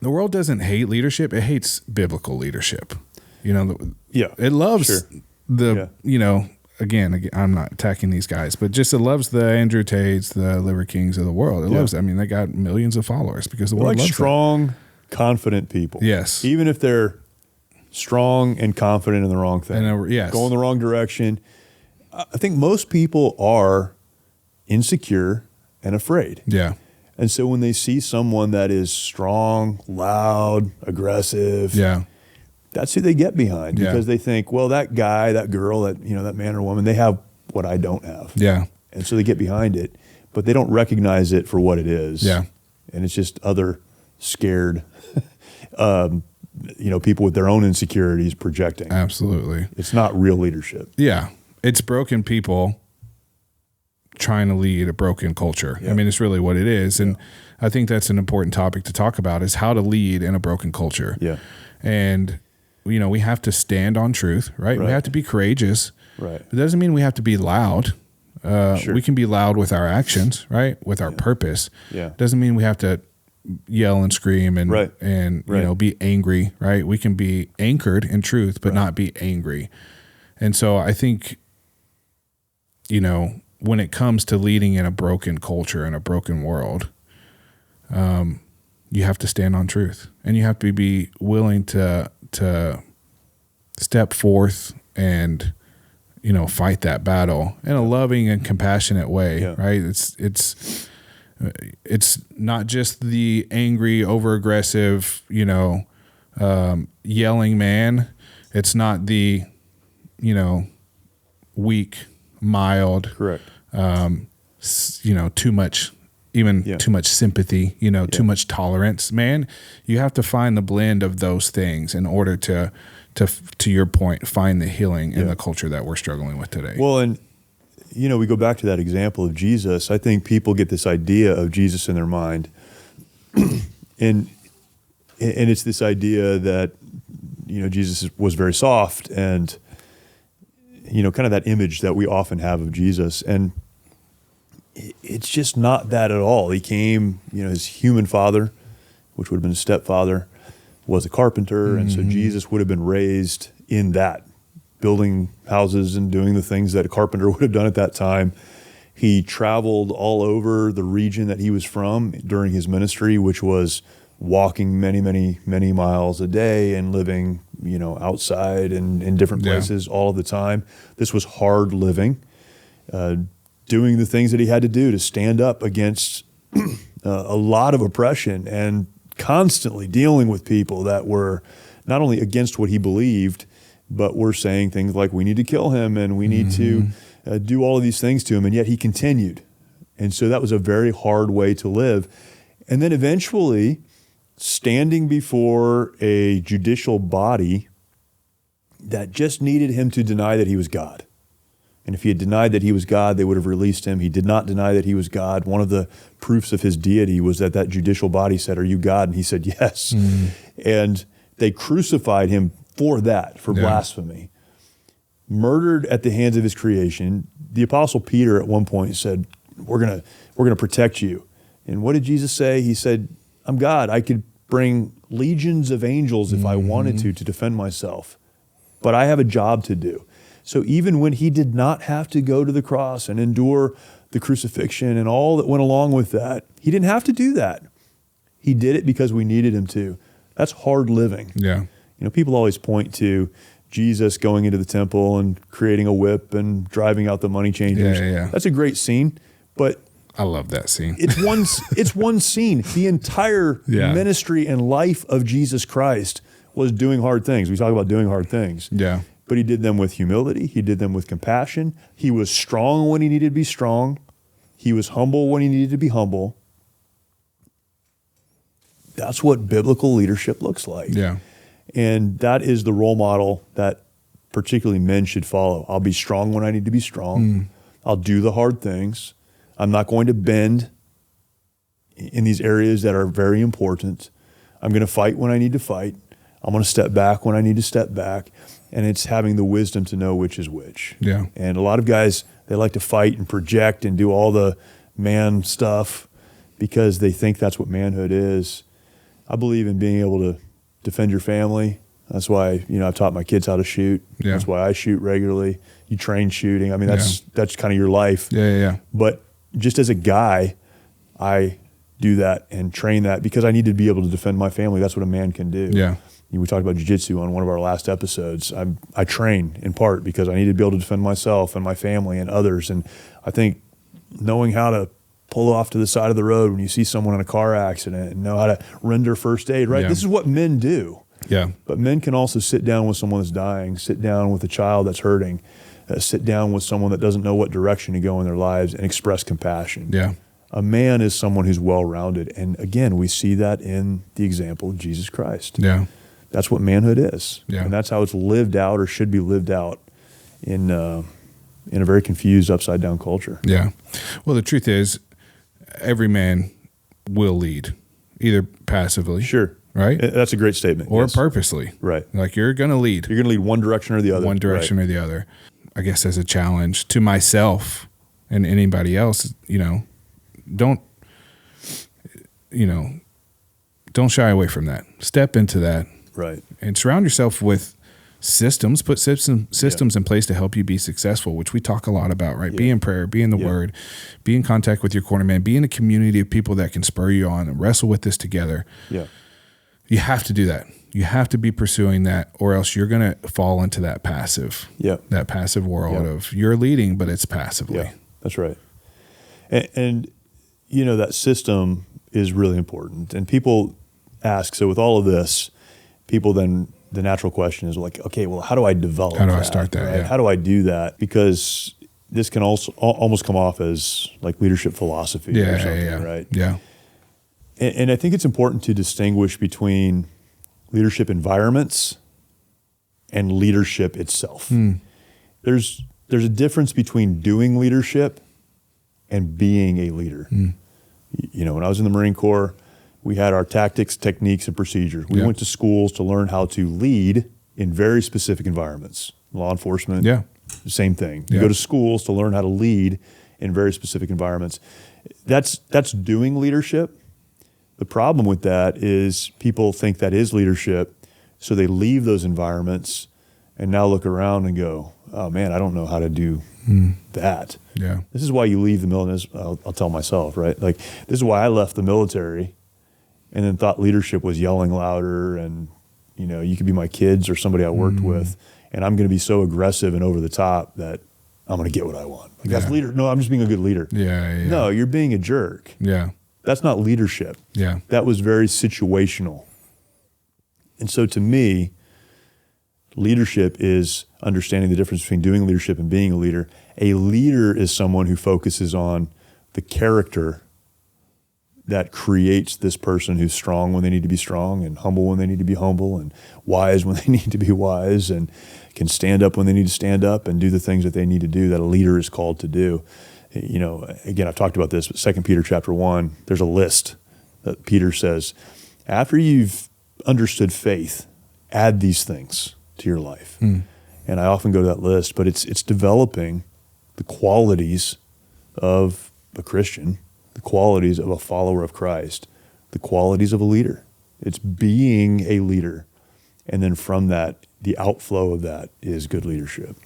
the world doesn't hate leadership. It hates biblical leadership. You know, it loves you know, again, I'm not attacking these guys, but just it loves the Andrew Tates, the Liver Kings of the world. It loves, I mean, they got millions of followers because the world loves strong, confident people. Yes. Even if they're strong and confident in the wrong thing. Go in the wrong direction. I think most people are insecure and afraid. Yeah. And so when they see someone that is strong, loud, aggressive, that's who they get behind because they think, well, that guy, that girl, that, you know, that man or woman, they have what I don't have. Yeah. And so they get behind it, but they don't recognize it for what it is. Yeah. And it's just other scared, you know, people with their own insecurities projecting. Absolutely. It's not real leadership. Yeah. It's broken people trying to lead a broken culture. I mean, it's really what it is. And I think that's an important topic to talk about is how to lead in a broken culture. Yeah. And, you know, we have to stand on truth, right? We have to be courageous. Right. It doesn't mean we have to be loud. We can be loud with our actions, right? With our purpose. Yeah. It doesn't mean we have to yell and scream and you know, be angry, right? We can be anchored in truth, but not be angry. And so I think, you know, when it comes to leading in a broken culture and a broken world, you have to stand on truth and you have to be willing to step forth and, you know, fight that battle in a loving and compassionate way, right? It's not just the angry, over aggressive, you know, yelling man. It's not the, you know, weak, mild, you know, too much sympathy, you know, too much tolerance, man. You have to find the blend of those things in order to your point, find the healing in the culture that we're struggling with today. Well, and you know, we go back to that example of Jesus. I think people get this idea of Jesus in their mind, and it's this idea that, you know, Jesus was very soft and, you know, kind of that image that we often have of Jesus. And it's just not that at all. He came, you know, his human father, which would have been his stepfather, was a carpenter. And so Jesus would have been raised in that, building houses and doing the things that a carpenter would have done at that time. He traveled all over the region that he was from during his ministry, which was walking many, many, many miles a day and living, you know, outside and in different places all of the time. This was hard living, doing the things that he had to do to stand up against a lot of oppression and constantly dealing with people that were not only against what he believed, but were saying things like, we need to kill him and we need to do all of these things to him. And yet he continued. And so that was a very hard way to live. And then eventually, standing before a judicial body that just needed him to deny that he was God. And if he had denied that he was God, they would have released him. He did not deny that he was God. One of the proofs of his deity was that judicial body said, "Are you God?" And he said, "Yes." And they crucified him for that, for blasphemy. Murdered at the hands of his creation. The Apostle Peter at one point said, we're gonna protect you. And what did Jesus say? He said, I'm God. I could bring legions of angels if I wanted to defend myself. But I have a job to do. So even when he did not have to go to the cross and endure the crucifixion and all that went along with that, he didn't have to do that. He did it because we needed him to. That's hard living. Yeah. You know, people always point to Jesus going into the temple and creating a whip and driving out the money changers. That's a great scene, but I love that scene. It's one scene. The entire ministry and life of Jesus Christ was doing hard things. We talk about doing hard things. Yeah. But he did them with humility. He did them with compassion. He was strong when he needed to be strong. He was humble when he needed to be humble. That's what biblical leadership looks like. Yeah. And that is the role model that particularly men should follow. I'll be strong when I need to be strong. I'll do the hard things. I'm not going to bend in these areas that are very important. I'm going to fight when I need to fight. I'm going to step back when I need to step back. And it's having the wisdom to know which is which. Yeah. And a lot of guys, they like to fight and project and do all the man stuff because they think that's what manhood is. I believe in being able to defend your family. That's why, I've taught my kids how to shoot. Yeah. That's why I shoot regularly. You train shooting. I mean, that's kind of your life. Yeah. But just as a guy, I do that and train that because I need to be able to defend my family. That's what a man can do. Yeah. We talked about jiu-jitsu on one of our last episodes. I train in part because I need to be able to defend myself and my family and others. And I think knowing how to pull off to the side of the road when you see someone in a car accident and know how to render first aid, right? Yeah. This is what men do. Yeah. But men can also sit down with someone that's dying, sit down with a child that's hurting, sit down with someone that doesn't know what direction to go in their lives and express compassion. Yeah. A man is someone who's well-rounded. And again, we see that in the example of Jesus Christ. Yeah. That's what manhood is. Yeah. And that's how it's lived out or should be lived out in a very confused, upside-down culture. Yeah. Well, the truth is, every man will lead, either passively. Sure. Right? That's a great statement. Or yes. purposely. Right. Like you're going to lead. You're going to lead one direction or the other. One direction or the other. I guess as a challenge to myself and anybody else, don't shy away from that. Step into that. Right. And surround yourself with systems, put systems in place to help you be successful, which we talk a lot about, right? Yeah. Be in prayer, be in the word, be in contact with your corner man, be in a community of people that can spur you on and wrestle with this together. Yeah. You have to do that. You have to be pursuing that, or else you're going to fall into that passive world of you're leading, but it's passively. Yeah, that's right. And that system is really important. And people ask, so with all of this, people then, the natural question is like, okay, well, how do I develop that? How do I start that? Right? Yeah. How do I do that? Because this can also almost come off as like leadership philosophy or something, right? Yeah. And I think it's important to distinguish between leadership environments and leadership itself. There's a difference between doing leadership and being a leader. When I was in the Marine Corps, we had our tactics, techniques, and procedures. We went to schools to learn how to lead in very specific environments. Law enforcement, same thing. You go to schools to learn how to lead in very specific environments. That's doing leadership. The problem with that is people think that is leadership, so they leave those environments and now look around and go, oh man, I don't know how to do that. Yeah. This is why you leave the military. I'll tell myself, right? Like, this is why I left the military and then thought leadership was yelling louder and, you could be my kids or somebody I worked with, and I'm going to be so aggressive and over the top that I'm going to get what I want. Like, that's leader. No, I'm just being a good leader. Yeah. No, you're being a jerk. Yeah. That's not leadership. Yeah. That was very situational. And so to me, leadership is understanding the difference between doing leadership and being a leader. A leader is someone who focuses on the character that creates this person who's strong when they need to be strong and humble when they need to be humble and wise when they need to be wise and can stand up when they need to stand up and do the things that they need to do that a leader is called to do. Again, I've talked about this, but 2 Peter chapter 1, there's a list that Peter says, after you've understood faith, add these things to your life. And I often go to that list, but it's developing the qualities of a Christian, the qualities of a follower of Christ, the qualities of a leader. It's being a leader. And then from that, the outflow of that is good leadership.